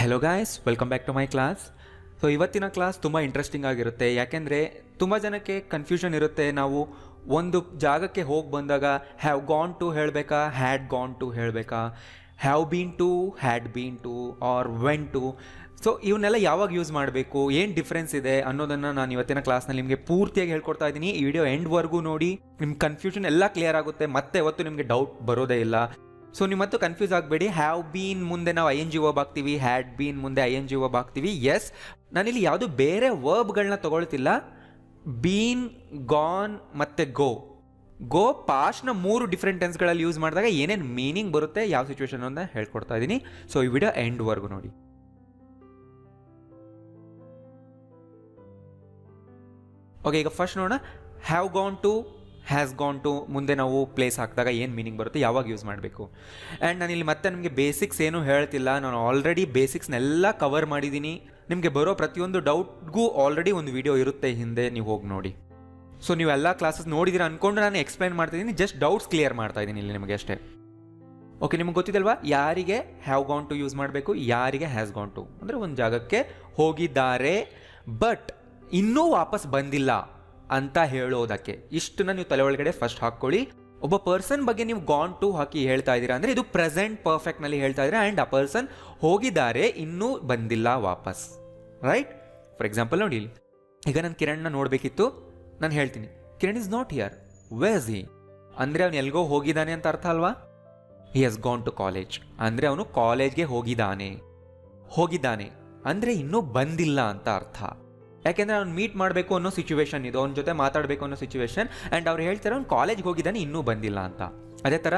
Hello guys, welcome back to my class. So ಇವತ್ತಿನ class ತುಂಬ interesting ಆಗಿರುತ್ತೆ. ಯಾಕೆಂದರೆ ತುಂಬ ಜನಕ್ಕೆ ಕನ್ಫ್ಯೂಷನ್ ಇರುತ್ತೆ. ನಾವು ಒಂದು ಜಾಗಕ್ಕೆ ಹೋಗಿ ಬಂದಾಗ ಹ್ಯಾವ್ ಗಾನ್ ಟು ಹೇಳಬೇಕಾ, ಹ್ಯಾಡ್ ಗಾನ್ ಟು ಹೇಳಬೇಕಾ, have been to, had been to or went to. So ಇವನ್ನೆಲ್ಲ ಯಾವಾಗ ಯೂಸ್ ಮಾಡಬೇಕು, ಏನು ಡಿಫ್ರೆನ್ಸ್ ಇದೆ ಅನ್ನೋದನ್ನು ನಾನು ಇವತ್ತಿನ ಕ್ಲಾಸ್ನಲ್ಲಿ ನಿಮಗೆ ಪೂರ್ತಿಯಾಗಿ ಹೇಳ್ಕೊಡ್ತಾ ಇದ್ದೀನಿ. ಈ ವಿಡಿಯೋ ಎಂಡ್ವರೆಗೂ ನೋಡಿ, ನಿಮ್ಮ ಕನ್ಫ್ಯೂಷನ್ ಎಲ್ಲ ಕ್ಲಿಯರ್ ಆಗುತ್ತೆ. ಮತ್ತೆ ಯಾವತ್ತು ನಿಮಗೆ ಡೌಟ್ ಬರೋದೇ ಇಲ್ಲ. ಸೊ ನೀವು ಮತ್ತು ಕನ್ಫ್ಯೂಸ್ ಆಗಬೇಡಿ. ಹ್ಯಾವ್ ಬೀನ್ ಮುಂದೆ ನಾವು ING ವರ್ಬ್ ಹಾಕ್ತೀವಿ, ಹ್ಯಾಡ್ ಬೀನ್ ಮುಂದೆ ING ವರ್ಬ್ ಹಾಕ್ತೀವಿ. ಎಸ್, ನಾನಿಲ್ಲಿ ಯಾವುದು ಬೇರೆ ವರ್ಬ್ಗಳನ್ನ ತೊಗೊಳ್ತಿಲ್ಲ. ಬೀನ್, ಗಾನ್ ಮತ್ತು ಗೋ ಪಾಸ್ಟ್ನ 3 ಡಿಫ್ರೆಂಟ್ ಟೆನ್ಸ್ಗಳಲ್ಲಿ ಯೂಸ್ ಮಾಡಿದಾಗ ಏನೇನು ಮೀನಿಂಗ್ ಬರುತ್ತೆ, ಯಾವ ಸಿಚುವೇಶನ್ ಅಂತ ಹೇಳ್ಕೊಡ್ತಾ ಇದ್ದೀನಿ. ಸೊ ಈ ವಿಡಿಯೋ ಎಂಡ್ವರೆಗೂ ನೋಡಿ. ಓಕೆ, ಈಗ ಫಸ್ಟ್ ನೋಡೋಣ. Have gone to, has gone to ಮುಂದೆ ನಾವು ಪ್ಲೇಸ್ ಹಾಕಿದಾಗ ಏನು ಮೀನಿಂಗ್ ಬರುತ್ತೆ, ಯಾವಾಗ ಯೂಸ್ ಮಾಡಬೇಕು. ಆ್ಯಂಡ್ ನಾನಿಲ್ಲಿ ಮತ್ತೆ ನಿಮಗೆ ಬೇಸಿಕ್ಸ್ ಏನೂ ಹೇಳ್ತಿಲ್ಲ. ನಾನು ಆಲ್ರೆಡಿ ಬೇಸಿಕ್ಸ್ನೆಲ್ಲ ಕವರ್ ಮಾಡಿದ್ದೀನಿ. ನಿಮಗೆ ಬರೋ ಪ್ರತಿಯೊಂದು ಡೌಟ್ಗೂ ಆಲ್ರೆಡಿ ಒಂದು ವಿಡಿಯೋ ಇರುತ್ತೆ ಹಿಂದೆ, ನೀವು ಹೋಗಿ ನೋಡಿ. ಸೊ ನೀವೆಲ್ಲ ಕ್ಲಾಸಸ್ ನೋಡಿದ್ದೀರಾ ಅಂದ್ಕೊಂಡು ನಾನು ಎಕ್ಸ್ಪ್ಲೈನ್ ಮಾಡ್ತಾಯಿದ್ದೀನಿ. ಜಸ್ಟ್ ಡೌಟ್ಸ್ ಕ್ಲಿಯರ್ ಮಾಡ್ತಾ ಇದ್ದೀನಿ ಇಲ್ಲಿ ನಿಮಗೆ ಅಷ್ಟೇ. ಓಕೆ, ನಿಮ್ಗೆ ಗೊತ್ತಿದಲ್ವಾ ಯಾರಿಗೆ ಹ್ಯಾವ್ ಗಾನ್ ಟು ಯೂಸ್ ಮಾಡಬೇಕು, ಯಾರಿಗೆ ಹ್ಯಾಸ್ ಗಾನ್ ಟು. ಅಂದರೆ ಒಂದು ಜಾಗಕ್ಕೆ ಹೋಗಿದ್ದಾರೆ ಬಟ್ ಇನ್ನೂ ವಾಪಸ್ ಬಂದಿಲ್ಲ ಅಂತ ಹೇಳೋದಕ್ಕೆ. ಇಷ್ಟನ್ನ ನೀವು ತಲೆ ಒಳಗಡೆ ಫಸ್ಟ್ ಹಾಕ್ಕೊಳ್ಳಿ. ಒಬ್ಬ ಪರ್ಸನ್ ಬಗ್ಗೆ ನೀವು ಗಾನ್ ಟು ಹಾಕಿ ಹೇಳ್ತಾ ಇದ್ದೀರಾ ಅಂದರೆ ಇದು ಪ್ರೆಸೆಂಟ್ ಪರ್ಫೆಕ್ಟ್ನಲ್ಲಿ ಹೇಳ್ತಾ ಇದ್ದೀರಾ. ಆ್ಯಂಡ್ ಆ ಪರ್ಸನ್ ಹೋಗಿದ್ದಾರೆ, ಇನ್ನೂ ಬಂದಿಲ್ಲ ವಾಪಸ್. ರೈಟ್? ಫಾರ್ ಎಕ್ಸಾಂಪಲ್ ನೋಡಿ, ಈಗ ನಾನು ಕಿರಣ್ನ ನೋಡಬೇಕಿತ್ತು. ನಾನು ಹೇಳ್ತೀನಿ Kiran is not here, where is he? ಅಂದರೆ ಅವನು ಎಲ್ಗೋ ಹೋಗಿದ್ದಾನೆ ಅಂತ ಅರ್ಥ ಅಲ್ವಾ? He has gone to college ಅಂದರೆ ಅವನು ಕಾಲೇಜ್ಗೆ ಹೋಗಿದ್ದಾನೆ ಅಂದರೆ ಇನ್ನೂ ಬಂದಿಲ್ಲ ಅಂತ ಅರ್ಥ. ಯಾಕೆಂದರೆ ಅವ್ನು ಮೀಟ್ ಮಾಡಬೇಕು ಅನ್ನೋ ಸಿಚುವೇಶನ್ ಇದು, ಅವನ ಜೊತೆ ಮಾತಾಡಬೇಕು ಅನ್ನೋ ಸಿಚುವೇಶನ್. ಆ್ಯಂಡ್ ಅವ್ರು ಹೇಳ್ತಾರೆ ಅವ್ನು ಕಾಲೇಜ್ಗೆ ಹೋಗಿದ್ದಾನೆ, ಇನ್ನೂ ಬಂದಿಲ್ಲ ಅಂತ. ಅದೇ ಥರ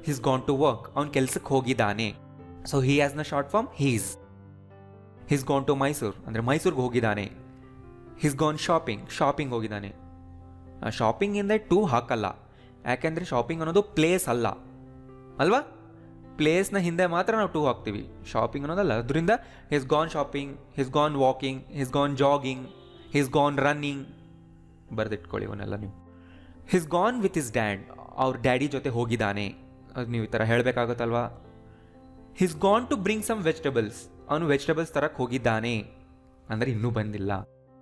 ಹಿಸ್ ಗಾನ್ ಟು ವರ್ಕ್, ಅವ್ನು ಕೆಲ್ಸಕ್ಕೆ ಹೋಗಿದ್ದಾನೆ. ಸೊ ಹಿ ಹ್ಯಾಸ್ ನ short form he's gone to Mysuru ಅಂದರೆ ಮೈಸೂರಿಗೆ ಹೋಗಿದ್ದಾನೆ. ಹಿಸ್ ಗಾನ್ ಶಾಪಿಂಗ್ ಹೋಗಿದ್ದಾನೆ. ಶಾಪಿಂಗಿಂದ ಟು ಹಾಕಲ್ಲ, ಯಾಕೆಂದರೆ ಶಾಪಿಂಗ್ ಅನ್ನೋದು ಪ್ಲೇಸ್ ಅಲ್ವಾ? ಪ್ಲೇಸ್ನ ಹಿಂದೆ ಮಾತ್ರ ನಾವು ಟು ಹಾಕ್ತೀವಿ, ಶಾಪಿಂಗ್ ಅನ್ನೋದಲ್ಲ. ಅದರಿಂದ he's gone shopping, he's gone walking, he's gone jogging, he's gone running. ಬರೆದಿಟ್ಕೊಳ್ಳಿ ಇವನ್ನೆಲ್ಲ ನೀವು. He's gone with his dad, ಅವ್ರ ಡ್ಯಾಡಿ ಜೊತೆ ಹೋಗಿದ್ದಾನೆ. ಅದು ನೀವು ಈ ಥರ ಹೇಳಬೇಕಾಗುತ್ತಲ್ವಾ. He's gone to bring some vegetables, ಅವನು ವೆಜಿಟೇಬಲ್ಸ್ ತರಕ್ಕೆ ಹೋಗಿದ್ದಾನೆ ಅಂದರೆ ಇನ್ನೂ ಬಂದಿಲ್ಲ.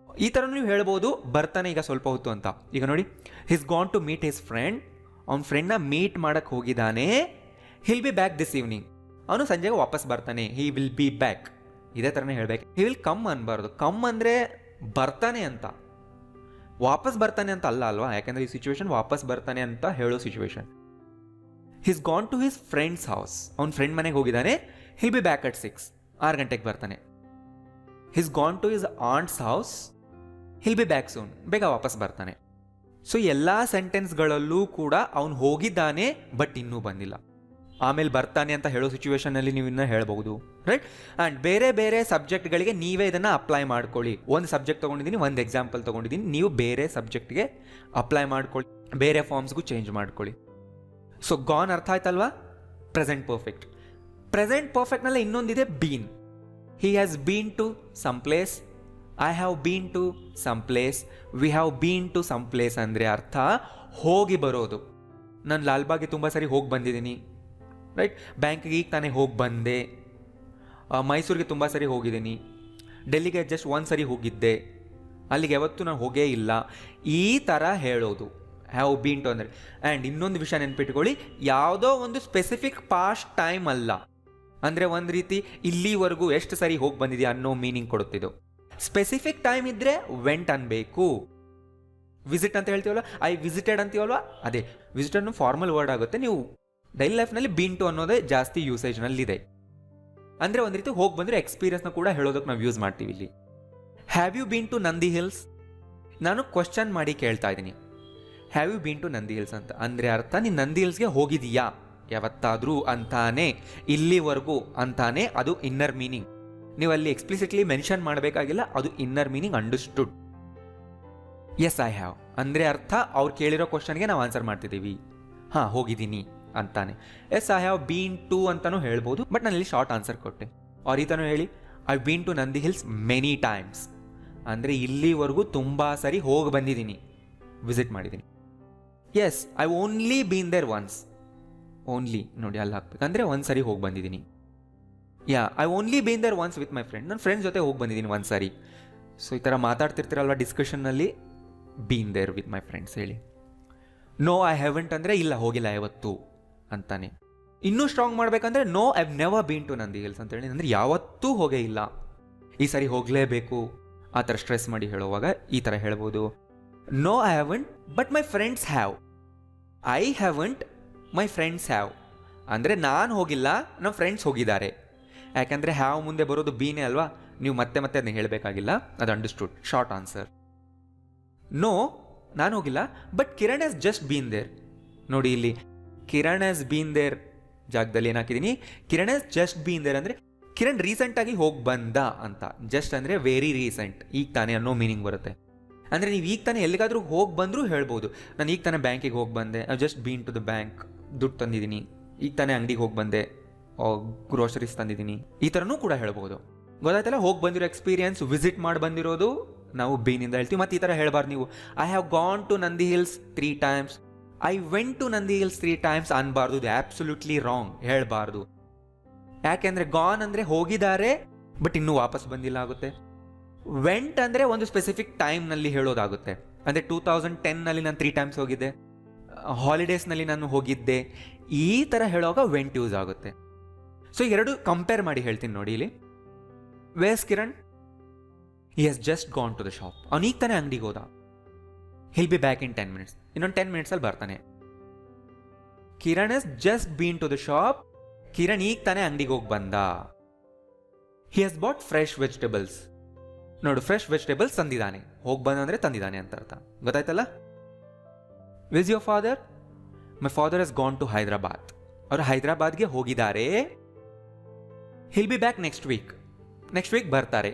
ಈ ಥರ ನೀವು ಹೇಳ್ಬೋದು, ಬರ್ತಾನೆ ಈಗ ಸ್ವಲ್ಪ ಹೊತ್ತು ಅಂತ. ಈಗ ನೋಡಿ, he's gone to meet his friend, ಅವ್ನ ಫ್ರೆಂಡ್ನ ಮೀಟ್ ಮಾಡಕ್ಕೆ ಹೋಗಿದ್ದಾನೆ. He'll be back this evening, ಅವನು ಸಂಜೆಗೆ ವಾಪಸ್ ಬರ್ತಾನೆ. ಹಿ ವಿಲ್ ಬಿ ಬ್ಯಾಕ್, ಇದೇ ಥರನೇ ಹೇಳ್ಬೇಕು. ಹಿ ವಿಲ್ ಕಮ್ ಅನ್ಬಾರ್ದು. ಕಮ್ ಅಂದರೆ ಬರ್ತಾನೆ ಅಂತ, ವಾಪಸ್ ಬರ್ತಾನೆ ಅಂತ ಅಲ್ವಾ? ಯಾಕೆಂದರೆ ಈ ಸಿಚುವೇಶನ್ ವಾಪಸ್ ಬರ್ತಾನೆ ಅಂತ ಹೇಳೋ situation. He's gone to his friend's house, ಅವ್ನ ಫ್ರೆಂಡ್ ಮನೆಗೆ ಹೋಗಿದ್ದಾನೆ. ಹಿಲ್ ಬಿ ಬ್ಯಾಕ್ ಅಟ್ 6, 6 ಗಂಟೆಗೆ ಬರ್ತಾನೆ. He's gone to his aunt's house, he'll be back soon, ಬೇಗ ವಾಪಸ್ ಬರ್ತಾನೆ. ಸೊ ಎಲ್ಲ ಸೆಂಟೆನ್ಸ್ಗಳಲ್ಲೂ ಕೂಡ ಅವನು ಹೋಗಿದ್ದಾನೆ ಬಟ್ ಇನ್ನೂ ಬಂದಿಲ್ಲ. ಆಮೇಲೆ ಬರ್ತಾನೆ ಅಂತ ಹೇಳೋ ಸಿಚುವೇಶನಲ್ಲಿ ನೀವು ಇನ್ನೂ ಹೇಳ್ಬೋದು. ರೈಟ್? ಆ್ಯಂಡ್ ಬೇರೆ ಬೇರೆ ಸಬ್ಜೆಕ್ಟ್ಗಳಿಗೆ ನೀವೇ ಇದನ್ನು ಅಪ್ಲೈ ಮಾಡ್ಕೊಳ್ಳಿ. ಒಂದು ಸಬ್ಜೆಕ್ಟ್ ತೊಗೊಂಡಿದ್ದೀನಿ, ಒಂದು ಎಕ್ಸಾಂಪಲ್ ತೊಗೊಂಡಿದ್ದೀನಿ. ನೀವು ಬೇರೆ ಸಬ್ಜೆಕ್ಟ್ಗೆ ಅಪ್ಲೈ ಮಾಡ್ಕೊಳ್ಳಿ, ಬೇರೆ ಫಾರ್ಮ್ಸ್ಗೂ ಚೇಂಜ್ ಮಾಡ್ಕೊಳ್ಳಿ. ಸೊ ಗಾನ್ ಅರ್ಥ ಆಯ್ತಲ್ವಾ? ಪ್ರೆಸೆಂಟ್ ಪರ್ಫೆಕ್ಟ್ನಲ್ಲೇ ಇನ್ನೊಂದಿದೆ been. He has been to some place, I have been to some place, we have been to some place. ಅಂದರೆ ಅರ್ಥ ಹೋಗಿ ಬರೋದು. ನಾನು ಲಾಲ್ಬಾಗ್ಗೆ ತುಂಬ ಸರಿ ಹೋಗಿ ಬಂದಿದ್ದೀನಿ. ರೈಟ್? ಬ್ಯಾಂಕಿಗೆ ಈಗ ತಾನೇ ಹೋಗಿ ಬಂದೆ. ಮೈಸೂರಿಗೆ ತುಂಬ ಸರಿ ಹೋಗಿದ್ದೀನಿ. ಡೆಲ್ಲಿಗೆ ಜಸ್ಟ್ ಒಂದು ಸರಿ ಹೋಗಿದ್ದೆ. ಅಲ್ಲಿಗೆ ಯಾವತ್ತೂ ನಾನು ಹೋಗೇ ಇಲ್ಲ. ಈ ಥರ ಹೇಳೋದು ಹ್ಯಾವ್ ಬೀನ್ ಟು ಅಂದರೆ. ಆ್ಯಂಡ್ ಇನ್ನೊಂದು ವಿಷಯ ನೆನ್ಪಿಟ್ಕೊಳ್ಳಿ, ಯಾವುದೋ ಒಂದು ಸ್ಪೆಸಿಫಿಕ್ ಪಾಸ್ಟ್ ಟೈಮ್ ಅಲ್ಲ. ಅಂದರೆ ಒಂದು ರೀತಿ ಇಲ್ಲಿವರೆಗೂ ಎಷ್ಟು ಸರಿ ಹೋಗಿ ಬಂದಿದೆಯಾ ಅನ್ನೋ ಮೀನಿಂಗ್ ಕೊಡುತ್ತಿದ್ದು. ಸ್ಪೆಸಿಫಿಕ್ ಟೈಮ್ ಇದ್ದರೆ ವೆಂಟ್ ಅನ್ಬೇಕು. ವಿಸಿಟ್ ಅಂತ ಹೇಳ್ತೀವಲ್ಲ, ಐ ವಿಸಿಟೆಡ್ ಅಂತೀವಲ್ವ, ಅದೇ ವಿಸಿಟ್ ಅನ್ನೋ ಫಾರ್ಮಲ್ ವರ್ಡ್ ಆಗುತ್ತೆ. ನೀವು ಡೈಲಿ ಲೈಫ್ನಲ್ಲಿ ಬೀನ್ ಟು ಅನ್ನೋದೇ ಜಾಸ್ತಿ ಯೂಸೇಜ್ನಲ್ಲಿದೆ. ಅಂದರೆ ಒಂದು ರೀತಿ ಹೋಗಿ ಬಂದರೆ ಎಕ್ಸ್ಪೀರಿಯನ್ಸ್ನ ಕೂಡ ಹೇಳೋದಕ್ಕೆ ನಾವು ಯೂಸ್ ಮಾಡ್ತೀವಿ ಇಲ್ಲಿ. Have you been to Nandi hills? ನಾನು ಕ್ವಶನ್ ಮಾಡಿ ಕೇಳ್ತಾ ಇದ್ದೀನಿ, have you been to Nandi Hills ಅಂತ. ಅಂದರೆ ಅರ್ಥ ನೀನು ನಂದಿ ಹಿಲ್ಸ್ಗೆ ಹೋಗಿದೀಯಾ ಯಾವತ್ತಾದರೂ ಅಂತಾನೆ, ಇಲ್ಲಿವರೆಗೂ ಅಂತಾನೆ. ಅದು ಇನ್ನರ್ ಮೀನಿಂಗ್. ನೀವು ಅಲ್ಲಿ ಎಕ್ಸ್ಪ್ಲಿಸಿಟ್ಲಿ ಮೆನ್ಷನ್ ಮಾಡಬೇಕಾಗಿಲ್ಲ, ಅದು inner meaning understood. Yes I have ಅಂದರೆ ಅರ್ಥ ಅವ್ರು ಕೇಳಿರೋ ಕ್ವಶನ್ಗೆ ನಾವು ಆನ್ಸರ್ ಮಾಡ್ತಿದ್ದೀವಿ. ಹಾಂ, ಹೋಗಿದ್ದೀನಿ ಅಂತಾನೆ. Yes I have been to ಅಂತಲೂ ಹೇಳ್ಬೋದು, ಬಟ್ ನಾನು ಇಲ್ಲಿ ಶಾರ್ಟ್ ಆನ್ಸರ್ ಕೊಟ್ಟೆ. ಅವ್ರ ಈ ಥರ ಹೇಳಿ, I been to Nandi hills many times ಅಂದರೆ ಇಲ್ಲಿವರೆಗೂ ತುಂಬ ಸರಿ ಹೋಗಿ ಬಂದಿದ್ದೀನಿ, ವಿಸಿಟ್ ಮಾಡಿದ್ದೀನಿ. Yes I only been there once, only ನೋಡಿ ಅಲ್ಲಿ ಹಾಕ್ಬೇಕು ಅಂದರೆ ಒಂದು ಸರಿ ಹೋಗಿ ಬಂದಿದ್ದೀನಿ. Ya I only been there once with my friend. ನನ್ನ ಫ್ರೆಂಡ್ಸ್ ಜೊತೆ ಹೋಗಿ ಬಂದಿದ್ದೀನಿ ಒಂದು ಸಾರಿ. ಸೊ ಈ ಥರ ಮಾತಾಡ್ತಿರ್ತೀರಲ್ವ ಡಿಸ್ಕಷನ್ನಲ್ಲಿ, been there with my friends ಹೇಳಿ. ನೋ ಐ ಹ್ಯಾವೆಂಟ್ ಅಂದರೆ ಇಲ್ಲ ಹೋಗಿಲ್ಲ ಯಾವತ್ತು ಅಂತಾನೆ. ಇನ್ನೂ ಸ್ಟ್ರಾಂಗ್ ಮಾಡಬೇಕಂದ್ರೆ no I have never been to Nandi Hills ಅಂತೇಳಿ, ಅಂದರೆ ಯಾವತ್ತೂ ಹೋಗೇ ಇಲ್ಲ, ಈ ಸಾರಿ ಹೋಗಲೇಬೇಕು ಆ ಥರ ಸ್ಟ್ರೆಸ್ ಮಾಡಿ ಹೇಳುವಾಗ ಈ ಥರ ಹೇಳ್ಬೋದು. No I haven't but my friends have. I haven't my friends have ಅಂದರೆ ನಾನು ಹೋಗಿಲ್ಲ, ನಮ್ಮ ಫ್ರೆಂಡ್ಸ್ ಹೋಗಿದ್ದಾರೆ. ಯಾಕೆಂದರೆ ಹ್ಯಾವ್ ಮುಂದೆ ಬರೋದು ಬೀನೇ ಅಲ್ವಾ, ನೀವು ಮತ್ತೆ ಮತ್ತೆ ಅದನ್ನ ಹೇಳಬೇಕಾಗಿಲ್ಲ, ಅದು ಅಂಡರ್ಸ್ಟುಡ್, ಶಾರ್ಟ್ ಆನ್ಸರ್. ನೋ ನಾನು ಹೋಗಿಲ್ಲ but Kiran has just been there. ನೋಡಿ ಇಲ್ಲಿ ಕಿರಣ್ ಹ್ಯಾಸ್ ಬೀನ್ ದೇರ್ ಜಾಗದಲ್ಲಿ ಏನು ಹಾಕಿದ್ದೀನಿ, Kiran has just been there ಅಂದರೆ ಕಿರಣ್ ರೀಸೆಂಟಾಗಿ ಹೋಗಿ ಬಂದ ಅಂತ. ಜಸ್ಟ್ ಅಂದರೆ ವೆರಿ ರೀಸೆಂಟ್, ಈಗ ತಾನೇ ಅನ್ನೋ ಮೀನಿಂಗ್ ಬರುತ್ತೆ. ಅಂದರೆ ನೀವು ಈಗ ತಾನೇ ಎಲ್ಲಿಗಾದರೂ ಹೋಗಿ ಬಂದರೂ ಹೇಳ್ಬೋದು, ನಾನು ಈಗ ತಾನೇ ಬ್ಯಾಂಕಿಗೆ ಹೋಗಿ ಬಂದೆ, I just been to the bank, ದುಡ್ಡು ತಂದಿದ್ದೀನಿ, ಈಗ ತಾನೇ ಅಂಗಡಿಗೆ ಹೋಗಿ ಬಂದೆ, ಗ್ರೋಸರೀಸ್ ತಂದಿದ್ದೀನಿ, ಈ ಥರನೂ ಕೂಡ ಹೇಳ್ಬೋದು. ಗೊತ್ತಾಯ್ತಲ್ಲ, ಹೋಗಿ ಬಂದಿರೋ ಎಕ್ಸ್ಪೀರಿಯನ್ಸ್, ವಿಸಿಟ್ ಮಾಡಿ ಬಂದಿರೋದು ನಾವು ಬೀನಿಂದ ಹೇಳ್ತೀವಿ. ಮತ್ತು ಈ ಥರ ಹೇಳಬಾರ್ದು ನೀವು I have gone to Nandi hills 3 times, I went to Nandi hills 3 times ಅನ್ಬಾರ್ದು. ಇದು ಆ್ಯಬ್ಸಲ್ಯೂಟ್ಲಿ ರಾಂಗ್, ಹೇಳಬಾರ್ದು. ಯಾಕೆಂದರೆ ಗಾನ್ ಅಂದರೆ ಹೋಗಿದ್ದಾರೆ ಬಟ್ ಇನ್ನೂ ವಾಪಸ್ ಬಂದಿಲ್ಲ ಆಗುತ್ತೆ. ವೆಂಟ್ ಅಂದರೆ ಒಂದು ಸ್ಪೆಸಿಫಿಕ್ ಟೈಮ್ನಲ್ಲಿ ಹೇಳೋದಾಗುತ್ತೆ. ಅಂದರೆ 2010ನಲ್ಲಿ ನಾನು 3 times ಹೋಗಿದ್ದೆ, ಹಾಲಿಡೇಸ್ನಲ್ಲಿ ನಾನು ಹೋಗಿದ್ದೆ, ಈ ಥರ ಹೇಳುವಾಗ ವೆಂಟ್ ಯೂಸ್ ಆಗುತ್ತೆ. ಸೊ ಎರಡು ಕಂಪೇರ್ ಮಾಡಿ ಹೇಳ್ತೀನಿ ನೋಡಿ ಇಲ್ಲಿ. Where's Kiran, he has just gone to the shop. ಅವ್ನು ಈಗ ತಾನೇ ಅಂಗಡಿಗೆ ಹೋದ, he'll be back in 10 minutes, ಇನ್ನೊಂದು 10 minutes ಬರ್ತಾನೆ. Kiran has just been to the shop, Kiran ಈಗ ತಾನೇ ಅಂಗಡಿಗೆ ಹೋಗಿ ಬಂದ. He has bought fresh vegetables. ನೋಡು, ಫ್ರೆಶ್ ವೆಜಿಟೇಬಲ್ಸ್ ತಂದಿದ್ದಾನೆ, ಹೋಗಿ ಬಂದ ಅಂದರೆ ತಂದಿದ್ದಾನೆ ಅಂತ ಅರ್ಥ. ಗೊತ್ತಾಯ್ತಲ್ಲ. Where's your father? My father has gone to Hyderabad. ಅವರು ಹೈದರಾಬಾದ್ಗೆ ಹೋಗಿದ್ದಾರೆ. He'll be back next week. Next week ಬರ್ತಾರೆ.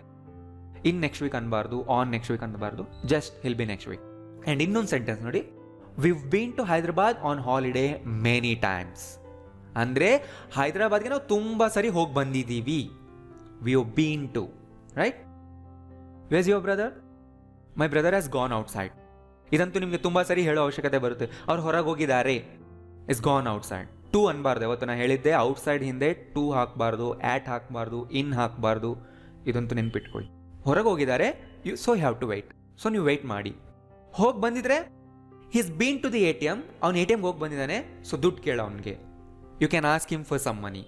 ಇನ್ ನೆಕ್ಸ್ಟ್ ವೀಕ್ ಅನ್ಬಾರ್ದು, ಆನ್ ನೆಕ್ಸ್ಟ್ ವೀಕ್ ಅನ್ಬಾರ್ದು, just he'll be next week. And ಇನ್ನೊಂದು ಸೆಂಟೆನ್ಸ್ ನೋಡಿ, we've been to Hyderabad on holiday many times. ಅಂದರೆ ಹೈದರಾಬಾದ್ಗೆ ನಾವು ತುಂಬ ಸರಿ ಹೋಗಿ ಬಂದಿದ್ದೀವಿ. We have been to, right? Where's your brother? My brother has gone outside. ಇದಂತೂ ನಿಮಗೆ ತುಂಬ ಸರಿ ಹೇಳೋ ಅವಶ್ಯಕತೆ ಬರುತ್ತೆ. ಅವ್ರು ಹೊರಗೆ ಹೋಗಿದ್ದಾರೆ, ಇಸ್ ಗಾನ್ ಔಟ್ಸೈಡ್. ಟು ಅನ್ಬಾರ್ದು. ಯಾವತ್ತು ನಾನು ಹೇಳಿದ್ದೆ ಔಟ್ಸೈಡ್ ಹಿಂದೆ ಟು ಹಾಕಬಾರ್ದು, ಆ್ಯಟ್ ಹಾಕಬಾರ್ದು, ಇನ್ ಹಾಕಬಾರ್ದು. ಇದಂತೂ ನೆನ್ಪಿಟ್ಕೊಳ್ಳಿ. ಹೊರಗೆ ಹೋಗಿದ್ದಾರೆ, so have to wait. So ನೀವು ವೆಯ್ಟ್ ಮಾಡಿ. ಹೋಗಿ ಬಂದಿದ್ರೆ he's been to the ATM. ಅವ್ನು ATMಗೆ ಹೋಗಿ ಬಂದಿದ್ದಾನೆ, ಸೊ ದುಡ್ಡು ಕೇಳ ಅವನಿಗೆ. You can ask him for some money.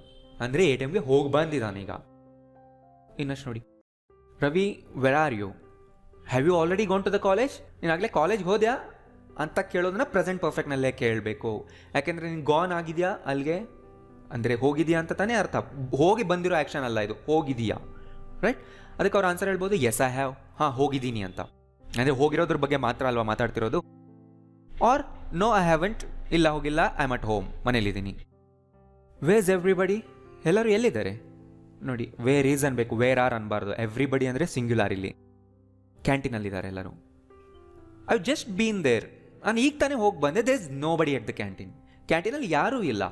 ಅಂದರೆ ATMಗೆ ಹೋಗಿ ಬಂದಿದ್ದಾನೆ ಈಗ. ಇನ್ನಷ್ಟು ನೋಡಿ, Ravi where are you? Have you already gone to the college? ನೀನು ಆಗಲೇ ಕಾಲೇಜ್ಗೆ ಹೋದ್ಯಾ ಅಂತ ಕೇಳೋದನ್ನ ಪ್ರೆಸೆಂಟ್ ಪರ್ಫೆಕ್ಟ್ನಲ್ಲೇ ಕೇಳಬೇಕು. ಯಾಕೆಂದರೆ ನೀನು ಗಾನ್ ಆಗಿದೆಯಾ ಅಲ್ಲಿಗೆ, ಅಂದರೆ ಹೋಗಿದೆಯಾ ಅಂತ ತಾನೇ ಅರ್ಥ. ಹೋಗಿ ಬಂದಿರೋ ಆ್ಯಕ್ಷನ್ ಅಲ್ಲ ಇದು, ಹೋಗಿದೆಯಾ, ರೈಟ್? ಅದಕ್ಕೆ ಅವ್ರ ಆನ್ಸರ್ ಹೇಳ್ಬೋದು ಎಸ್ ಐ ಹ್ಯಾವ್, ಹಾಂ ಹೋಗಿದ್ದೀನಿ ಅಂತ. ಅಂದರೆ ಹೋಗಿರೋದ್ರ ಬಗ್ಗೆ ಮಾತ್ರ ಅಲ್ವಾ ಮಾತಾಡ್ತಿರೋದು. ಆರ್ ನೋ ಐ ಹ್ಯಾವೆಂಟ್, ಇಲ್ಲ ಹೋಗಿಲ್ಲ, ಐ ಆಮ್ ಅಟ್ ಹೋಮ್, ಮನೇಲಿದ್ದೀನಿ. Where's everybody? ಎಲ್ಲರೂ ಎಲ್ಲಿದ್ದಾರೆ ನೋಡಿ. ವೇರ್ ಈಸ್ ಅನ್ಬೇಕು, ವೇರ್ ಆರ್ ಅನ್ಬಾರ್ದು. ಎವ್ರಿಬಡಿ ಅಂದರೆ ಸಿಂಗ್ಯುಲಾರ್. ಇಲ್ಲಿ ಕ್ಯಾಂಟೀನಲ್ಲಿದ್ದಾರೆ ಎಲ್ಲರೂ. I just been there. ನಾನು ಈಗ ತಾನೇ ಹೋಗಿ ಬಂದೆ, ದೇರ್ ಇಸ್ ನೋ ಬಡಿ ಎಟ್ ದ ಕ್ಯಾಂಟೀನ್. ಕ್ಯಾಂಟೀನಲ್ಲಿ ಯಾರೂ ಇಲ್ಲ.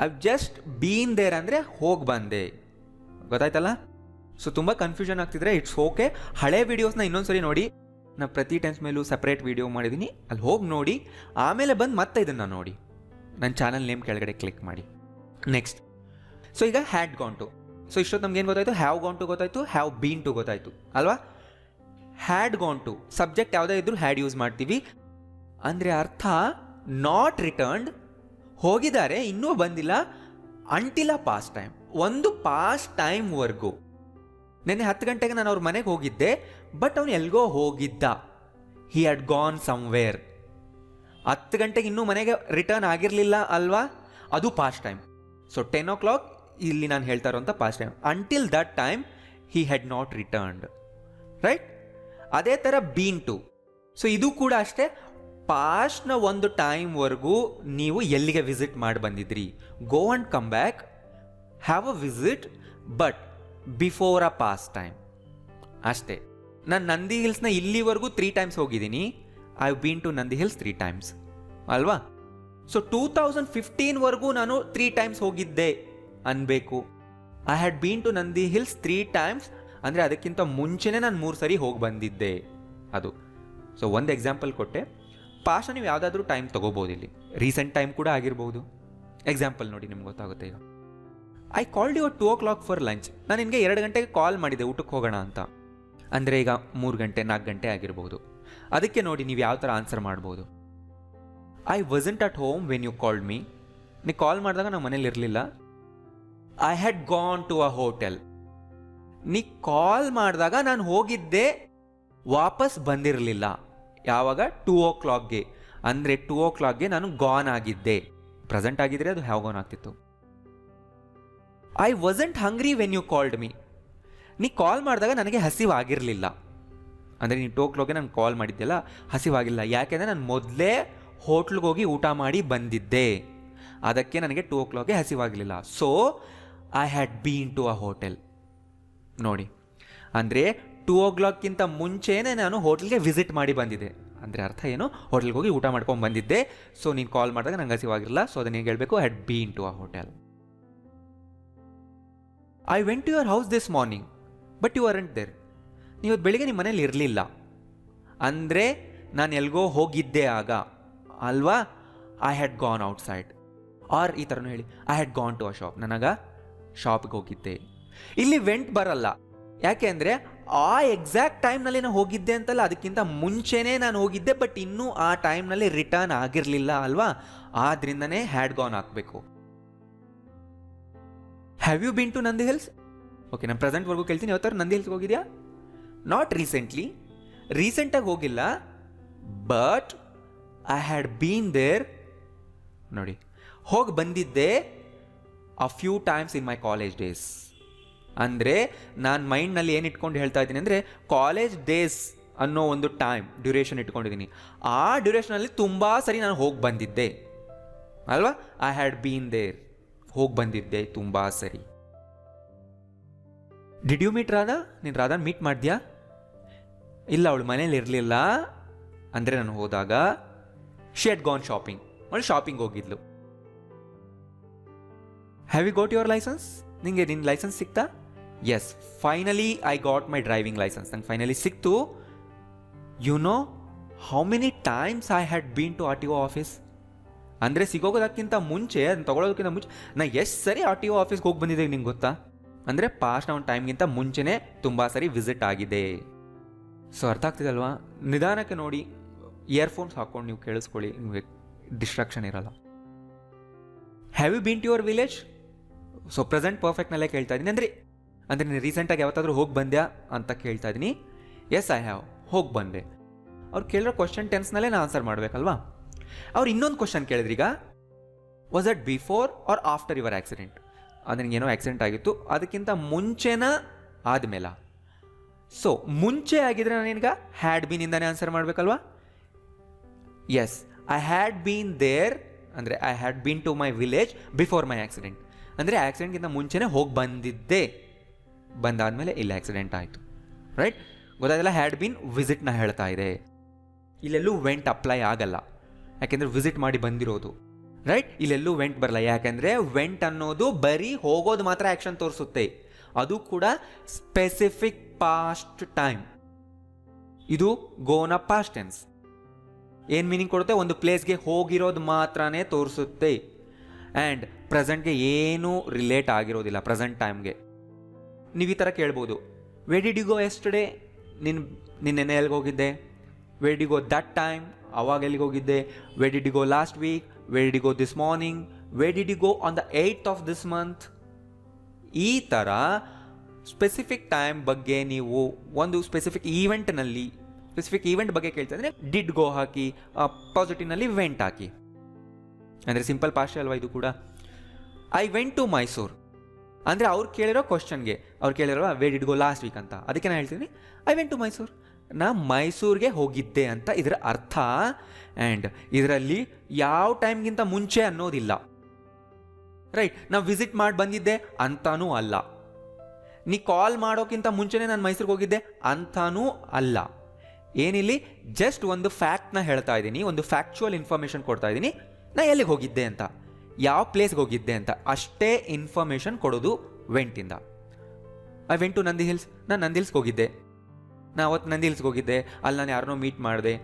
ಐ ಜಸ್ಟ್ ಬೀನ್ ದೇರ್ ಅಂದರೆ ಹೋಗಿ ಬಂದೆ. ಗೊತ್ತಾಯ್ತಲ್ಲ. ಸೊ ತುಂಬ ಕನ್ಫ್ಯೂಷನ್ ಆಗ್ತಿದ್ರೆ ಇಟ್ಸ್ ಓಕೆ. ಹಳೆ ವೀಡಿಯೋಸ್ನ ಇನ್ನೊಂದ್ಸರಿ ನೋಡಿ. ನಾನು ಪ್ರತಿ ಟೆನ್ಸ್ ಮೇಲೂ ಸಪ್ರೇಟ್ ವೀಡಿಯೋ ಮಾಡಿದ್ದೀನಿ, ಅಲ್ಲಿ ಹೋಗಿ ನೋಡಿ. ಆಮೇಲೆ ಬಂದು ಮತ್ತೆ ಇದನ್ನು ನೋಡಿ. ನನ್ನ ಚಾನಲ್ ನೇಮ್ ಕೆಳಗಡೆ ಕ್ಲಿಕ್ ಮಾಡಿ. ನೆಕ್ಸ್ಟ್, ಸೊ ಈಗ ಹ್ಯಾಡ್ ಗಾನ್ ಟು. ಸೊ ಇಷ್ಟೊತ್ತು ನಮ್ಗೆ ಏನು ಗೊತ್ತಾಯಿತು? ಹ್ಯಾವ್ ಗಾನ್ ಟು ಗೊತ್ತಾಯಿತು, ಹ್ಯಾವ್ ಬೀನ್ ಟು ಗೊತ್ತಾಯಿತು ಅಲ್ವಾ. ಹ್ಯಾಡ್ ಗಾನ್ ಟು ಸಬ್ಜೆಕ್ಟ್ ಯಾವುದೇ ಇದ್ರೂ ಹ್ಯಾಡ್ ಯೂಸ್ ಮಾಡ್ತೀವಿ. ಅಂದರೆ ಅರ್ಥ ನಾಟ್ ರಿಟರ್ನ್ಡ್, ಹೋಗಿದ್ದಾರೆ ಇನ್ನೂ ಬಂದಿಲ್ಲ, ಅಂಟಿಲ್ ಅ ಪಾಸ್ಟ್ ಟೈಮ್, ಒಂದು ಪಾಸ್ಟ್ ಟೈಮ್ವರೆಗೂ. ನೆನ್ನೆ 10 ಗಂಟೆಗೆ ನಾನು ಅವ್ರ ಮನೆಗೆ ಹೋಗಿದ್ದೆ, ಬಟ್ ಅವನು ಎಲ್ಗೋ ಹೋಗಿದ್ದ. He had gone somewhere. 10 ಗಂಟೆಗೆ ಇನ್ನೂ ಮನೆಗೆ ರಿಟರ್ನ್ ಆಗಿರಲಿಲ್ಲ ಅಲ್ವಾ, ಅದು ಪಾಸ್ಟ್ ಟೈಮ್. ಸೊ 10 o'clock ಇಲ್ಲಿ ನಾನು ಹೇಳ್ತಾ ಇರೋಂಥ past time. Until that time he had not returned, right? ಅದೇ ಥರ ಬೀನ್ ಟು. ಸೊ ಇದು ಕೂಡ ಅಷ್ಟೇ, ಪಾಸ್ಟ್ನ ಒಂದು ಟೈಮ್ವರೆಗೂ ನೀವು ಎಲ್ಲಿಗೆ ವಿಸಿಟ್ ಮಾಡಿ ಬಂದಿದ್ರಿ. Go and come back, have a visit, but before a past time ಅಷ್ಟೇ. ನಾನು ನಂದಿ ಹಿಲ್ಸ್ನ ಇಲ್ಲಿವರೆಗೂ 3 times ಹೋಗಿದ್ದೀನಿ. I have been to Nandi hills 3 times ಅಲ್ವಾ. ಸೊ 2015ವರೆಗೂ ನಾನು 3 times ಹೋಗಿದ್ದೆ ಅನ್ಬೇಕು. I had been to Nandi hills 3 times ಅಂದರೆ ಅದಕ್ಕಿಂತ ಮುಂಚೆನೇ ನಾನು 3 ಸರಿ ಹೋಗಿ ಬಂದಿದ್ದೆ ಅದು. ಸೊ ಒಂದು ಎಕ್ಸಾಂಪಲ್ ಕೊಟ್ಟೆ. ಪಾಸ್ಟ್ ನೀವು ಯಾವುದಾದ್ರೂ ಟೈಮ್ ತೊಗೋಬೋದು. ಇಲ್ಲಿ ರೀಸೆಂಟ್ ಟೈಮ್ ಕೂಡ ಆಗಿರ್ಬೋದು. ಎಕ್ಸಾಂಪಲ್ ನೋಡಿ, ನಿಮ್ಗೆ ಗೊತ್ತಾಗುತ್ತೆ. ಈಗ I called you 2 o'clock for lunch. ನಾನು ನಿನಗೆ 2 ಗಂಟೆಗೆ ಕಾಲ್ ಮಾಡಿದ್ದೆ ಊಟಕ್ಕೆ ಹೋಗೋಣ ಅಂತ. ಅಂದರೆ ಈಗ 3 ಗಂಟೆ 4 ಗಂಟೆ ಆಗಿರ್ಬೋದು. ಅದಕ್ಕೆ ನೋಡಿ ನೀವು ಯಾವ ಥರ ಆನ್ಸರ್ ಮಾಡ್ಬೋದು. I wasn't at home when you called me. ನೀವು ಕಾಲ್ ಮಾಡಿದಾಗ ನಾನು ಮನೇಲಿ ಇರಲಿಲ್ಲ. I had gone to a hotel. ನೀ ಕಾಲ್ ಮಾಡಿದಾಗ ನಾನು ಹೋಗಿದ್ದೆ, ವಾಪಸ್ ಬಂದಿರಲಿಲ್ಲ. ಯಾವಾಗ? 2 o'clockಗೆ. ಅಂದರೆ 2 o'clockಗೆ ನಾನು ಗಾನ್ ಆಗಿದ್ದೆ. ಪ್ರೆಸೆಂಟ್ ಆಗಿದ್ರೆ ಅದು ಹ್ಯಾವ್ ಗಾನ್ ಆಗ್ತಿತ್ತು. I wasn't hungry when you called me. ನೀ ಕಾಲ್ ಮಾಡಿದಾಗ ನನಗೆ ಹಸಿವಾಗಿರಲಿಲ್ಲ. ಅಂದರೆ ನೀನು 2 o'clockಗೆ ನಾನು ಕಾಲ್ ಮಾಡಿದ್ದೆಲ್ಲ ಹಸಿವಾಗಿಲ್ಲ. ಯಾಕೆಂದರೆ ನಾನು ಮೊದಲೇ ಹೋಟ್ಲಿಗೆ ಹೋಗಿ ಊಟ ಮಾಡಿ ಬಂದಿದ್ದೆ. ಅದಕ್ಕೆ ನನಗೆ 2 o'clockಗೆ ಹಸಿವಾಗಿರಲಿಲ್ಲ. So I had been to a hotel. ನೋಡಿ, ಅಂದರೆ 2 o'clockಗಿಂತ ಮುಂಚೆನೇ ನಾನು ಹೋಟೆಲ್ಗೆ ವಿಸಿಟ್ ಮಾಡಿ ಬಂದಿದ್ದೆ. ಅಂದರೆ ಅರ್ಥ ಏನು? ಹೋಟೆಲ್ಗೆ ಹೋಗಿ ಊಟ ಮಾಡ್ಕೊಂಡು ಬಂದಿದ್ದೆ. ಸೊ ನೀನು ಕಾಲ್ ಮಾಡಿದಾಗ ನಂಗೆ ಹಸಿವಾಗಿರಲಿಲ್ಲ. ಸೊ ಅದನ್ನ ಏನು ಹೇಳಬೇಕು? Had been to a hotel. I went to your house this morning but you aren't there. ನೀವು ಬೆಳಿಗ್ಗೆ ನಿಮ್ಮ ಮನೇಲಿ ಇರಲಿಲ್ಲ. ಅಂದರೆ ನಾನು ಎಲ್ಗೋ ಹೋಗಿದ್ದೆ ಆಗ ಅಲ್ವಾ? I had gone outside. Or ಈ ಥರನೂ ಹೇಳಿ, I had gone to a shop. ನನಗೆ ಶಾಪ್ಗೆ ಹೋಗಿದ್ದೆ. ಇಲ್ಲಿ ವೆಂಟ್ ಬರಲ್ಲ. ಯಾಕೆ ಅಂದರೆ ಆ ಎಕ್ಸಾಕ್ಟ್ ಟೈಮ್ನಲ್ಲಿ ನಾನು ಹೋಗಿದ್ದೆ ಅಂತಲ್ಲ, ಅದಕ್ಕಿಂತ ಮುಂಚೆನೇ ನಾನು ಹೋಗಿದ್ದೆ, ಬಟ್ ಇನ್ನೂ ಆ ಟೈಮ್ನಲ್ಲಿ ರಿಟರ್ನ್ ಆಗಿರಲಿಲ್ಲ ಅಲ್ವಾ? ಆದ್ರಿಂದನೇ ಹ್ಯಾಡ್ ಗಾನ್ ಹಾಕಬೇಕು. Have you been to Nandi Hills? Okay, ನಾನು ಪ್ರೆಸೆಂಟ್ವರೆಗೂ ಕೇಳ್ತೀನಿ. ಯಾವತ್ತಾರು ನಂದಿ ಹಿಲ್ಸ್ಗೆ ಹೋಗಿದ್ಯಾ? Not recently. ರೀಸೆಂಟಾಗಿ ಹೋಗಿಲ್ಲ, but I had been there. ನೋಡಿ, ಹೋಗಿ ಬಂದಿದ್ದೆ a few times in my college days. ಅಂದರೆ ನಾನು ಮೈಂಡ್ನಲ್ಲಿ ಏನು ಇಟ್ಕೊಂಡು ಹೇಳ್ತಾ ಇದ್ದೀನಿ ಅಂದರೆ, ಕಾಲೇಜ್ ಡೇಸ್ ಅನ್ನೋ ಒಂದು ಟೈಮ್ ಡ್ಯೂರೇಷನ್ ಇಟ್ಕೊಂಡಿದ್ದೀನಿ. ಆ ಡ್ಯೂರೇಷನಲ್ಲಿ ತುಂಬ ಸರಿ ನಾನು ಹೋಗಿ ಬಂದಿದ್ದೆ ಅಲ್ವಾ? I had been there. ಹೋಗಿ ಬಂದಿದ್ದೆ ತುಂಬ ಸರಿ. Did you meet Radha? ನೀನು ರಾಧಾನ ಮೀಟ್ ಮಾಡಿದ್ಯಾ? ಇಲ್ಲ, ಅವಳು ಮನೇಲಿ ಇರಲಿಲ್ಲ. ಅಂದರೆ ನಾನು ಹೋದಾಗ ಶಿ ಹ್ಯಾಡ್ ಗಾನ್ ಶಾಪಿಂಗ್. ಅವಳು ಶಾಪಿಂಗ್ ಹೋಗಿದ್ಲು. Have you got your license? ನಿಂಗೆ ನಿನ್ನ ಲೈಸೆನ್ಸ್ ಸಿಕ್ತಾ? Yes, finally I got my driving license. ನಂಗೆ ಫೈನಲಿ ಸಿಕ್ತು. You know how many times I had been to R T O office? ಅಂದರೆ ಸಿಗೋಗೋದಕ್ಕಿಂತ ಮುಂಚೆ, ಅದನ್ನು ತೊಗೊಳೋದಕ್ಕಿಂತ ಮುಂಚೆ ನಾನು ಎಷ್ಟು ಸರಿ ಆರ್ ಟಿ ಒ ಆಫೀಸ್ಗೆ ಹೋಗಿ ಬಂದಿದ್ದೆ ನಿಂಗೆ ಗೊತ್ತಾ? ಅಂದರೆ ಪಾಸ್ಟ್ ಒಂದು ಟೈಮ್ಗಿಂತ ಮುಂಚೆನೇ ತುಂಬ ಸರಿ ವಿಸಿಟ್ ಆಗಿದೆ. ಸೊ ಅರ್ಥ ಆಗ್ತಿದಲ್ವಾ? ನಿಧಾನಕ್ಕೆ ನೋಡಿ, ಇಯರ್ಫೋನ್ಸ್ ಹಾಕ್ಕೊಂಡು ನೀವು ಕೇಳಿಸ್ಕೊಳ್ಳಿ, ನಿಮಗೆ ಡಿಸ್ಟ್ರಾಕ್ಷನ್ ಇರಲ್ಲ. Have you been to your village? So present ಪರ್ಫೆಕ್ಟ್ನಲ್ಲೇ ಕೇಳ್ತಾ ಇದ್ದೀನಿ. ಅಂದರೆ ನೀನು ರೀಸೆಂಟಾಗಿ ಯಾವತ್ತಾದರೂ ಹೋಗಿ ಬಂದ್ಯಾ ಅಂತ ಕೇಳ್ತಾ ಇದ್ದೀನಿ. ಎಸ್ ಐ ಹ್ಯಾವ್, ಹೋಗಿ ಬಂದೆ. ಅವ್ರು ಕೇಳಿರೋ ಕ್ವಶನ್ ಟೆನ್ಸ್ನಲ್ಲೇ ನಾನು ಆನ್ಸರ್ ಮಾಡಬೇಕಲ್ವಾ? ಅವ್ರು ಇನ್ನೊಂದು ಕ್ವಶನ್ ಕೇಳಿದ್ರೀಗ, was that before or after your accident? ಅದು ನಿನಗೇನೋ ಆಕ್ಸಿಡೆಂಟ್ ಆಗಿತ್ತು, ಅದಕ್ಕಿಂತ ಮುಂಚೆನ ಆದಮೇಲ? ಸೊ ಮುಂಚೆ ಆಗಿದ್ರೆ ನಾನೀಗ ಹ್ಯಾಡ್ ಬೀನ್ ಇಂದಾನೆ ಆನ್ಸರ್ ಮಾಡಬೇಕಲ್ವಾ? Yes, I had been there. ಅಂದರೆ I had been to my village before my accident. ಅಂದರೆ ಆಕ್ಸಿಡೆಂಟ್ಗಿಂತ ಮುಂಚೆನೇ ಹೋಗಿ ಬಂದಿದ್ದೆ. ಬಂದಾದಮೇಲೆ ಇಲ್ಲಿ ಆಕ್ಸಿಡೆಂಟ್ ಆಯಿತು. ರೈಟ್? ಗೊತ್ತಾಗಲ್ಲ? ಹ್ಯಾಡ್ ಬೀನ್ ವಿಸಿಟ್ನ ಹೇಳ್ತಾ ಇದೆ. ಇಲ್ಲೆಲ್ಲೂ ವೆಂಟ್ ಅಪ್ಲೈ ಆಗಲ್ಲ, ಯಾಕೆಂದರೆ ವಿಸಿಟ್ ಮಾಡಿ ಬಂದಿರೋದು. ರೈಟ್? ಇಲ್ಲೆಲ್ಲೂ ವೆಂಟ್ ಬರಲ್ಲ, ಯಾಕೆಂದರೆ ವೆಂಟ್ ಅನ್ನೋದು ಬರೀ ಹೋಗೋದು ಮಾತ್ರ ಆ್ಯಕ್ಷನ್ ತೋರಿಸುತ್ತೆ. ಅದು ಕೂಡ ಸ್ಪೆಸಿಫಿಕ್ ಪಾಸ್ಟ್ ಟೈಮ್. ಇದು ಗೋನ ಪಾಸ್ಟ್ ಟೆನ್ಸ್. ಏನು ಮೀನಿಂಗ್ ಕೊಡುತ್ತೆ? ಒಂದು ಪ್ಲೇಸ್ಗೆ ಹೋಗಿರೋದು ಮಾತ್ರನೇ ತೋರಿಸುತ್ತೆ. ಆ್ಯಂಡ್ ಪ್ರೆಸೆಂಟ್ಗೆ ಏನೂ ರಿಲೇಟ್ ಆಗಿರೋದಿಲ್ಲ ಪ್ರೆಸೆಂಟ್ ಟೈಮ್ಗೆ. ನೀವು ಈ ಥರ ಕೇಳ್ಬೋದು, where did you go yesterday? ನಿನ್ನೆ ಎಲ್ಲಿಗೆ ಹೋಗಿದ್ದೆ? Where did you go that time? ಅವಾಗ ಎಲ್ಲಿಗೆ ಹೋಗಿದ್ದೆ? Where did you go last week? Where did you go this morning? Where did you go on the 8th of this month? ಈ ಥರ specific time ಬಗ್ಗೆ ನೀವು ಒಂದು ಸ್ಪೆಸಿಫಿಕ್ ಈವೆಂಟ್ ಬಗ್ಗೆ ಕೇಳ್ತಾ ಇದ್ರೆ ಡಿಡ್ ಗೋ ಹಾಕಿ, ಪಾಸಿಟಿವ್ನಲ್ಲಿ ವೆಂಟ್ ಹಾಕಿ. ಅಂದರೆ ಸಿಂಪಲ್ ಪಾಸ್ಟ್ ಅಲ್ವಾ ಇದು ಕೂಡ. ಐ ವೆಂಟ್ ಟು ಮೈಸೂರು ಅಂದರೆ ಅವ್ರು ಕೇಳಿರೋ ಕ್ವಶನ್ಗೆ, ಅವ್ರು ಕೇಳಿರೋ where did go last week ಅಂತ, ಅದಕ್ಕೆ ನಾನು ಹೇಳ್ತೀನಿ ಐ ವೆಂಟ್ ಟು ಮೈಸೂರು. ನಾ ಮೈಸೂರಿಗೆ ಹೋಗಿದ್ದೆ ಅಂತ ಇದರ ಅರ್ಥ. ಆ್ಯಂಡ್ ಇದರಲ್ಲಿ ಯಾವ ಟೈಮ್ಗಿಂತ ಮುಂಚೆ ಅನ್ನೋದಿಲ್ಲ. ರೈಟ್? ನಾವು ವಿಸಿಟ್ ಮಾಡಿ ಬಂದಿದ್ದೆ ಅಂತಾನೂ ಅಲ್ಲ. ನೀ ಕಾಲ್ ಮಾಡೋಕ್ಕಿಂತ ಮುಂಚೆನೇ ನಾನು ಮೈಸೂರಿಗೆ ಹೋಗಿದ್ದೆ ಅಂತಾನೂ ಅಲ್ಲ. ಏನಿಲ್ಲಿ ಜಸ್ಟ್ ಒಂದು ಫ್ಯಾಕ್ಟ್ನ ಹೇಳ್ತಾ ಇದ್ದೀನಿ, ಒಂದು ಫ್ಯಾಕ್ಚುಯಲ್ ಇನ್ಫಾರ್ಮೇಷನ್ ಕೊಡ್ತಾ ಇದ್ದೀನಿ. ನಾ ಎಲ್ಲಿಗೆ ಹೋಗಿದ್ದೆ ಅಂತ, ಯಾವ ಪ್ಲೇಸ್ಗೆ ಹೋಗಿದ್ದೆ ಅಂತ ಅಷ್ಟೇ ಇನ್ಫಾರ್ಮೇಷನ್ ಕೊಡೋದು ವೆಂಟಿಂದ. I went to Nandi hills. ನಾನು ನಂದಿ ಹಿಲ್ಸ್ಗೆ ಹೋಗಿದ್ದೆ. ನಾನು ಅವತ್ತು ನಂದಿ ಹಿಲ್ಸ್ಗೆ ಹೋಗಿದ್ದೆ, ಅಲ್ಲಿ ನಾನು ಯಾರನ್ನೋ ಮೀಟ್ ಮಾಡಿದೆ,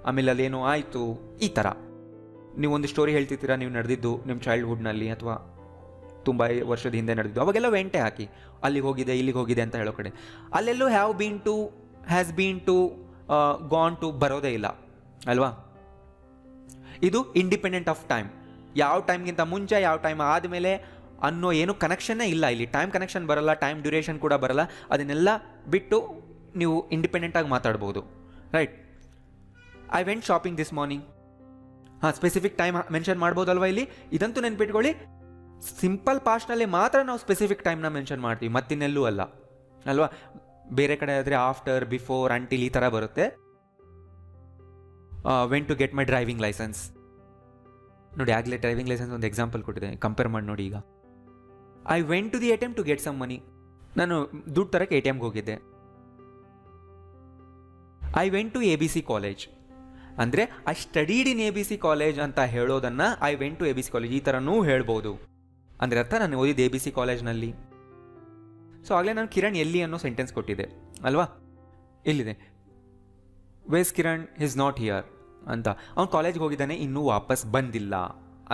ಆಮೇಲೆ ಅಲ್ಲೇನೋ ಆಯಿತು. ಈ ಥರ ನೀವೊಂದು ಸ್ಟೋರಿ ಹೇಳ್ತಿರ್ತೀರ, ನೀವು ನಡೆದಿದ್ದು ನಿಮ್ಮ ಚೈಲ್ಡ್ಹುಡ್ನಲ್ಲಿ ಅಥವಾ ತುಂಬ ವರ್ಷದ ಹಿಂದೆ ನಡೆದಿದ್ದು, ಅವಾಗೆಲ್ಲ ವೆಂಟೇ ಹಾಕಿ ಅಲ್ಲಿಗೆ ಹೋಗಿದೆ ಇಲ್ಲಿಗೆ ಹೋಗಿದೆ ಅಂತ ಹೇಳೋ ಕಡೆ. ಅಲ್ಲೆಲ್ಲೂ have been to, has been to, gone to ಬರೋದೇ ಇಲ್ಲ ಅಲ್ವಾ. ಇದು ಇಂಡಿಪೆಂಡೆಂಟ್ ಆಫ್ ಟೈಮ್. ಯಾವ ಟೈಮ್ಗಿಂತ ಮುಂಚೆ ಯಾವ ಟೈಮ್ ಆದಮೇಲೆ ಅನ್ನೋ ಏನು ಕನೆಕ್ಷನ್ನೇ ಇಲ್ಲ ಇಲ್ಲಿ. ಟೈಮ್ ಕನೆಕ್ಷನ್ ಬರಲ್ಲ, ಟೈಮ್ ಡ್ಯೂರೇಷನ್ ಕೂಡ ಬರಲ್ಲ. ಅದನ್ನೆಲ್ಲ ಬಿಟ್ಟು ನೀವು ಇಂಡಿಪೆಂಡೆಂಟಾಗಿ ಮಾತಾಡ್ಬೋದು, right. I went shopping this morning. ಹಾಂ, ಸ್ಪೆಸಿಫಿಕ್ ಟೈಮ್ ಮೆನ್ಷನ್ ಮಾಡ್ಬೋದಲ್ವ ಇಲ್ಲಿ. ಇದಂತೂ ನೆನ್ಪಿಟ್ಕೊಳ್ಳಿ, ಸಿಂಪಲ್ ಪಾಸ್ಟ್ನಲ್ಲಿ ಮಾತ್ರ ನಾವು ಸ್ಪೆಸಿಫಿಕ್ ಟೈಮ್ನ ಮೆನ್ಷನ್ ಮಾಡ್ತೀವಿ, ಮತ್ತಿನ್ನೆಲ್ಲೂ ಅಲ್ಲ ಅಲ್ವಾ. ಬೇರೆ ಕಡೆ ಆದರೆ ಆಫ್ಟರ್, ಬಿಫೋರ್, ಅಂಟಿಲ್ ಈ ಥರ ಬರುತ್ತೆ. Went to get my driving license. ನೋಡಿ, ಆಗಲೇ ಡ್ರೈವಿಂಗ್ ಲೈಸೆನ್ಸ್ ಒಂದು ಎಕ್ಸಾಂಪಲ್ ಕೊಟ್ಟಿದೆ, ಕಂಪೇರ್ ಮಾಡಿ ನೋಡಿ. ಈಗ I went to the A T M to get some money. ನಾನು ದುಡ್ಡು ತರಕ್ಕೆ ATMಗೆ ಹೋಗಿದ್ದೆ. I went to ABC college ಅಂದರೆ I studied in ABC college ಅಂತ ಹೇಳೋದನ್ನು I went to ABC college ಈ ಥರನೂ ಹೇಳ್ಬೋದು. ಅಂದರೆ ಅರ್ಥ, ನಾನು ಓದಿದ್ದು ABC ಕಾಲೇಜ್ನಲ್ಲಿ. ಸೊ ಆಗಲೇ ನಾನು ಕಿರಣ್ ಎಲ್ಲಿ ಅನ್ನೋ ಸೆಂಟೆನ್ಸ್ ಕೊಟ್ಟಿದ್ದೆ ಅಲ್ವಾ. ಇಲ್ಲಿದೆ, where's Kiran is not here ಅಂತ. ಅವ್ನು ಕಾಲೇಜ್ಗೆ ಹೋಗಿದ್ದಾನೆ, ಇನ್ನೂ ವಾಪಸ್ ಬಂದಿಲ್ಲ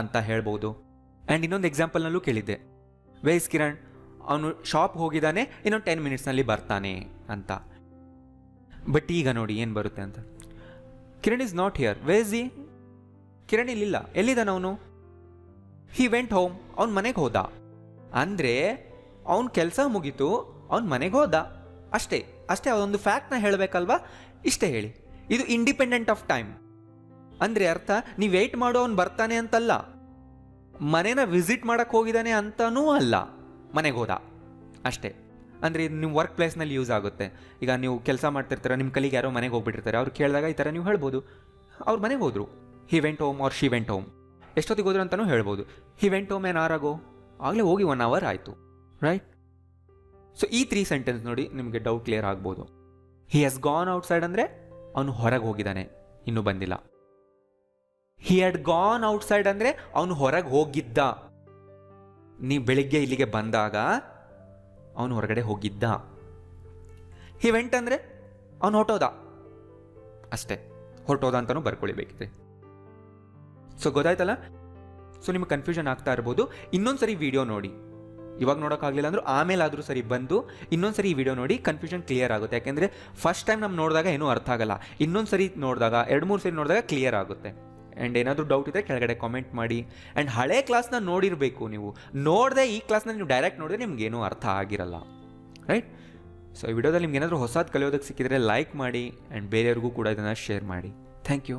ಅಂತ ಹೇಳ್ಬೋದು. ಆ್ಯಂಡ್ ಇನ್ನೊಂದು ಎಕ್ಸಾಂಪಲ್ನಲ್ಲೂ ಕೇಳಿದ್ದೆ, ವೇಸ್ ಕಿರಣ್, ಅವನು ಶಾಪ್ ಹೋಗಿದ್ದಾನೆ, ಇನ್ನೊಂದು 10 ಮಿನಿಟ್ಸ್ನಲ್ಲಿ ಬರ್ತಾನೆ ಅಂತ. ಬಟ್ ಈಗ ನೋಡಿ ಏನು ಬರುತ್ತೆ ಅಂತ. Kiran is not here, where's ಈ, ಕಿರಣ್ ಇಲ್ಲಿಲ್ಲ, ಎಲ್ಲಿದ್ದಾನೆ ಅವನು. ಹಿ ವೆಂಟ್ ಹೋಮ್, ಅವ್ನ ಮನೆಗೆ ಹೋದ. ಅಂದರೆ ಅವ್ನ ಕೆಲಸ ಮುಗೀತು, ಅವ್ನ ಮನೆಗೆ ಹೋದ, ಅಷ್ಟೇ. ಅದೊಂದು ಫ್ಯಾಕ್ಟ್ನ ಹೇಳಬೇಕಲ್ವಾ, ಇಷ್ಟೇ ಹೇಳಿ. ಇದು ಇಂಡಿಪೆಂಡೆಂಟ್ ಆಫ್ ಟೈಮ್. ಅಂದರೆ ಅರ್ಥ, ನೀವು ವೆಯ್ಟ್ ಮಾಡೋ ಅವ್ನು ಬರ್ತಾನೆ ಅಂತಲ್ಲ, ಮನೇನ ವಿಸಿಟ್ ಮಾಡೋಕ್ಕೆ ಹೋಗಿದ್ದಾನೆ ಅಂತನೂ ಅಲ್ಲ, ಮನೆಗೆ ಹೋದ ಅಷ್ಟೇ. ಅಂದರೆ ಇದು ನಿಮ್ಮ ವರ್ಕ್ ಪ್ಲೇಸ್ನಲ್ಲಿ ಯೂಸ್ ಆಗುತ್ತೆ. ಈಗ ನೀವು ಕೆಲಸ ಮಾಡ್ತಿರ್ತೀರ, ನಿಮ್ಮ ಕಲಿಗೆ ಯಾರೋ ಮನೆಗೆ ಹೋಗ್ಬಿಟ್ಟಿರ್ತಾರೆ, ಅವ್ರು ಕೇಳಿದಾಗ ಈ ಥರ ನೀವು ಹೇಳ್ಬೋದು, ಅವ್ರ ಮನೆಗೆ ಹೋದರು, he went home or she went home. ಎಷ್ಟೊತ್ತಿಗೆ ಹೋದ್ರು ಅಂತಲೂ ಹೇಳ್ಬೋದು. He went home an hour ago, ಆಗಲೇ ಹೋಗಿ 1 hour ಆಯಿತು, ರೈಟ್. ಸೊ ಈ 3 ಸೆಂಟೆನ್ಸ್ ನೋಡಿ ನಿಮಗೆ ಡೌಟ್ ಕ್ಲಿಯರ್ ಆಗ್ಬೋದು. ಹಿ ಹ್ಯಾಸ್ ಗಾನ್ ಔಟ್ಸೈಡ್ ಅಂದರೆ ಅವನು ಹೊರಗೆ ಹೋಗಿದ್ದಾನೆ, ಇನ್ನೂ ಬಂದಿಲ್ಲ. ಹಿ ಹ್ಯಾಡ್ ಗಾನ್ ಔಟ್ಸೈಡ್ ಅಂದರೆ ಅವನು ಹೊರಗೆ ಹೋಗಿದ್ದ. ನೀವು ಬೆಳಿಗ್ಗೆ ಇಲ್ಲಿಗೆ ಬಂದಾಗ ಅವನು ಹೊರಗಡೆ ಹೋಗಿದ್ದ. ಹಿ ವೆಂಟ್ ಅಂದರೆ ಅವನು ಹೊರಟೋದ, ಅಷ್ಟೇ. ಹೊರಟೋದ ಅಂತಲೂ ಬರ್ಕೊಳ್ಬೇಕಿದೆ. ಸೊ ಗೊತ್ತಾಯ್ತಲ್ಲ. ಸೊ ನಿಮಗೆ ಕನ್ಫ್ಯೂಷನ್ ಆಗ್ತಾ ಇರ್ಬೋದು. ಇನ್ನೊಂದು ಸರಿ ವಿಡಿಯೋ ನೋಡಿ, ಇವಾಗ ನೋಡೋಕ್ಕಾಗಲಿಲ್ಲ ಅಂದರೂ ಆಮೇಲಾದರೂ ಸರಿ ಬಂದು ಇನ್ನೊಂದು ಸರಿ ಈ ವಿಡಿಯೋ ನೋಡಿ, ಕನ್ಫ್ಯೂಷನ್ ಕ್ಲಿಯರ್ ಆಗುತ್ತೆ. ಯಾಕೆಂದರೆ ಫಸ್ಟ್ ಟೈಮ್ ನಾವು ನೋಡಿದಾಗ ಏನೂ ಅರ್ಥ ಆಗಲ್ಲ, ಇನ್ನೊಂದು ಸರಿ ನೋಡಿದಾಗ, 2-3 ಸರಿ ನೋಡಿದಾಗ ಕ್ಲಿಯರ್ ಆಗುತ್ತೆ. ಆ್ಯಂಡ್ ಏನಾದರೂ ಡೌಟ್ ಇದ್ದರೆ ಕೆಳಗಡೆ ಕಾಮೆಂಟ್ ಮಾಡಿ. ಆ್ಯಂಡ್ ಹಳೆ ಕ್ಲಾಸ್ನ ನೋಡಿರಬೇಕು ನೀವು. ನೋಡದೆ ಈ ಕ್ಲಾಸ್ನ ನೀವು ಡೈರೆಕ್ಟ್ ನೋಡಿದ್ರೆ ನಿಮ್ಗೇನೂ ಅರ್ಥ ಆಗಿರಲ್ಲ, ರೈಟ್. ಸೊ ಈ ವಿಡಿಯೋದಲ್ಲಿ ನಿಮ್ಗೆ ಏನಾದರೂ ಹೊಸದು ಕಲಿಯೋದಕ್ಕೆ ಸಿಕ್ಕಿದರೆ ಲೈಕ್ ಮಾಡಿ, ಆ್ಯಂಡ್ ಬೇರೆಯವ್ರಿಗೂ ಕೂಡ ಇದನ್ನು ಶೇರ್ ಮಾಡಿ. Thank you.